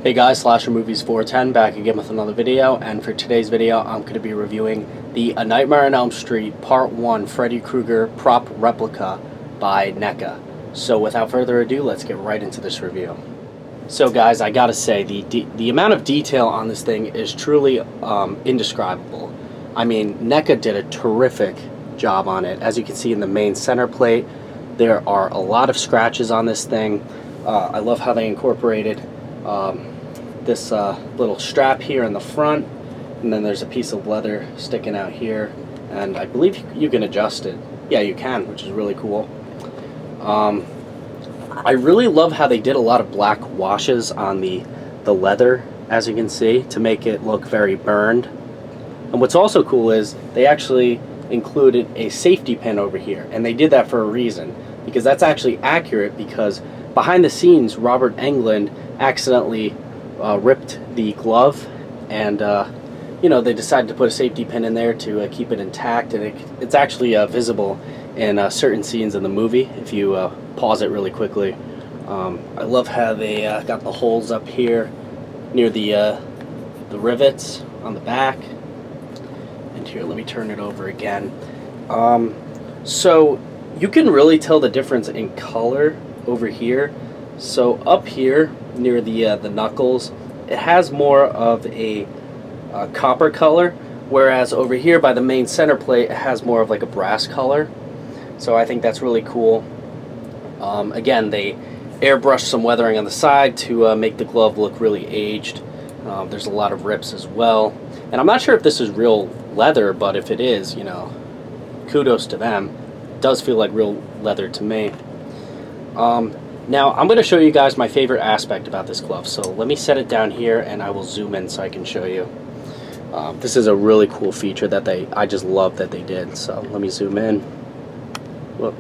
Hey guys, Slasher Movies 410 back again with another video, and for today's video I'm going to be reviewing the A Nightmare on Elm Street Part 1 Freddy Krueger Prop Replica by NECA. So without further ado, let's get right into this review. So guys, I gotta say, the amount of detail on this thing is truly indescribable. I mean, NECA did a terrific job on it. As you can see in the main center plate, there are a lot of scratches on this thing. I love how they incorporated this little strap here in the front, and then there's a piece of leather sticking out here, and I believe you can adjust it. Yeah, you can, which is really cool. I really love how they did a lot of black washes on the leather, as you can see, to make it look very burned. And what's also cool is they actually included a safety pin over here, and they did that for a reason, because that's actually accurate, because behind the scenes Robert Englund accidentally ripped the glove, and you know, they decided to put a safety pin in there to keep it intact, and it's actually visible in certain scenes in the movie if you pause it really quickly. I love how they got the holes up here near the rivets on the back. And here, let me turn it over again. So you can really tell the difference in color over here. So up here near the knuckles, it has more of a copper color, whereas over here by the main center plate, it has more of like a brass color. So I think that's really cool. Again, they airbrushed some weathering on the side to make the glove look really aged. There's a lot of rips as well, and I'm not sure if this is real leather, but if it is, you know, kudos to them. It does feel like real leather to me. Now I'm going to show you guys my favorite aspect about this glove, so let me set it down here and I will zoom in so I can show you. This is a really cool feature that I just love that they did, so let me zoom in. Whoop.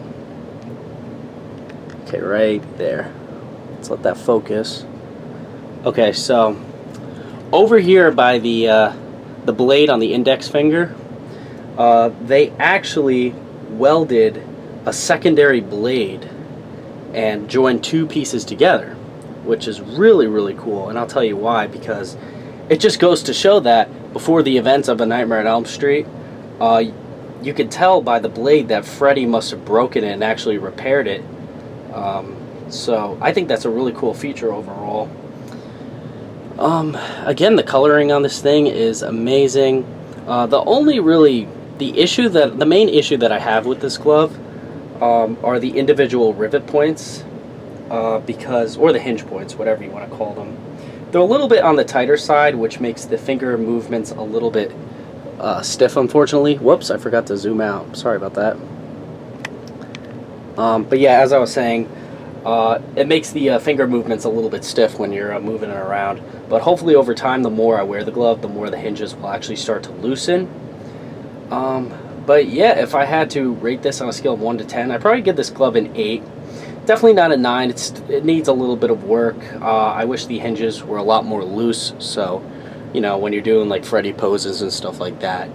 Okay, right there. Let's let that focus. Okay, so over here by the blade on the index finger, they actually welded a secondary blade and joined two pieces together, which is really, really cool. And I'll tell you why, because it just goes to show that before the events of A Nightmare on Elm Street, you could tell by the blade that Freddy must have broken it and actually repaired it. So I think that's a really cool feature overall. Again, the coloring on this thing is amazing. The main issue that I have with this glove are the individual rivet points, or the hinge points, whatever you want to call them. They're a little bit on the tighter side, which makes the finger movements a little bit stiff, unfortunately. Whoops, I forgot to zoom out. Sorry about that. But yeah, as I was saying, it makes the finger movements a little bit stiff when you're moving it around. But hopefully over time, the more I wear the glove, the more the hinges will actually start to loosen. But yeah, if I had to rate this on a scale of 1 to 10, I'd probably give this glove an 8. Definitely not a 9. It needs a little bit of work. I wish the hinges were a lot more loose, so, you know, when you're doing like Freddy poses and stuff like that,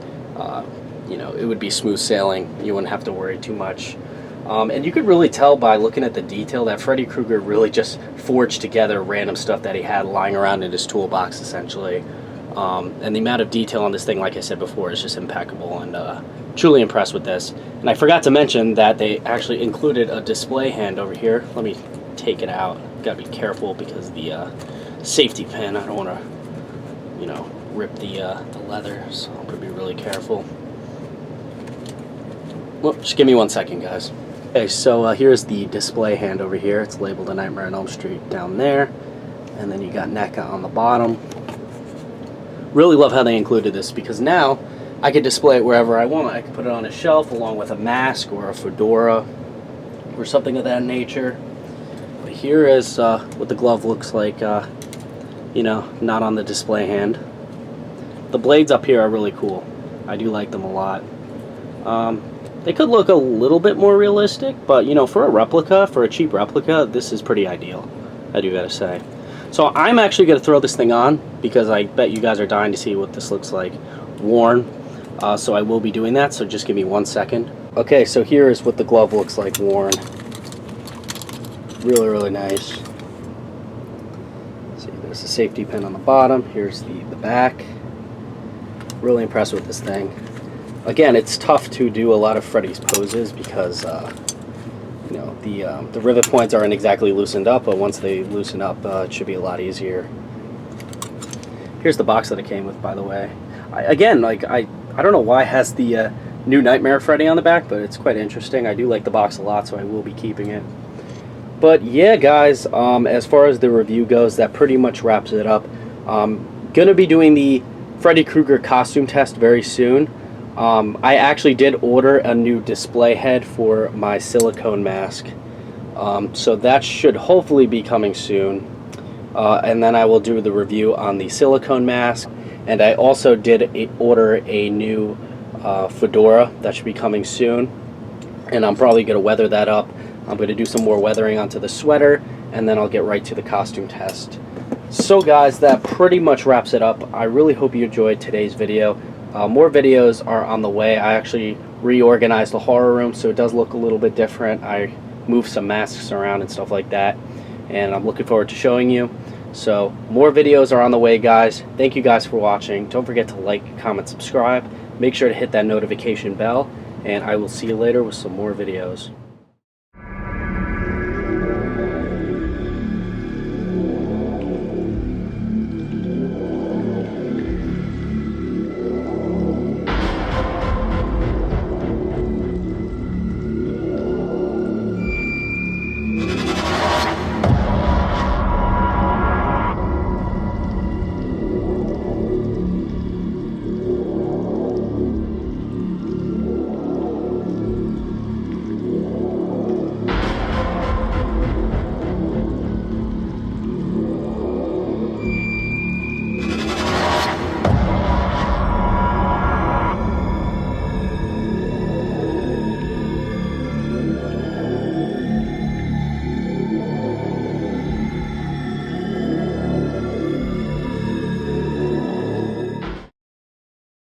you know, it would be smooth sailing. You wouldn't have to worry too much. And you could really tell by looking at the detail that Freddy Krueger really just forged together random stuff that he had lying around in his toolbox, essentially. And the amount of detail on this thing, like I said before, is just impeccable, and truly impressed with this. And I forgot to mention that they actually included a display hand over here. Let me take it out. Gotta be careful because the safety pin, I don't want to, you know, rip the leather, so I'm gonna be really careful. Well, just give me 1 second, guys. Okay, so here's the display hand over here. It's labeled A Nightmare on Elm Street down there, and then you got NECA on the bottom. Really love how they included this, because now I could display it wherever I want. I could put it on a shelf along with a mask or a fedora or something of that nature. But here is what the glove looks like, you know, not on the display hand. The blades up here are really cool. I do like them a lot. They could look a little bit more realistic, but, you know, for a replica, for a cheap replica, this is pretty ideal, I do gotta say. So I'm actually going to throw this thing on, because I bet you guys are dying to see what this looks like worn. So I will be doing that, so just give me 1 second. Okay, so here is what the glove looks like worn. Really, really nice. Let's see, there's the safety pin on the bottom. Here's the back. Really impressed with this thing. Again, it's tough to do a lot of Freddy's poses because you know, the rivet points aren't exactly loosened up, but once they loosen up, it should be a lot easier. Here's the box that it came with, by the way. I don't know why it has the new Nightmare Freddy on the back, but it's quite interesting. I do like the box a lot, so I will be keeping it. But yeah, guys, as far as the review goes, that pretty much wraps it up. Gonna be doing the Freddy Krueger costume test very soon. I actually did order a new display head for my silicone mask, so that should hopefully be coming soon. And then I will do the review on the silicone mask, and I also did order a new fedora that should be coming soon, and I'm probably going to weather that up. I'm going to do some more weathering onto the sweater, and then I'll get right to the costume test. So guys, that pretty much wraps it up. I really hope you enjoyed today's video. More videos are on the way. I actually reorganized the horror room, so it does look a little bit different. I moved some masks around and stuff like that, and I'm looking forward to showing you. So more videos are on the way, guys. Thank you guys for watching. Don't forget to like, comment, subscribe. Make sure to hit that notification bell, and I will see you later with some more videos.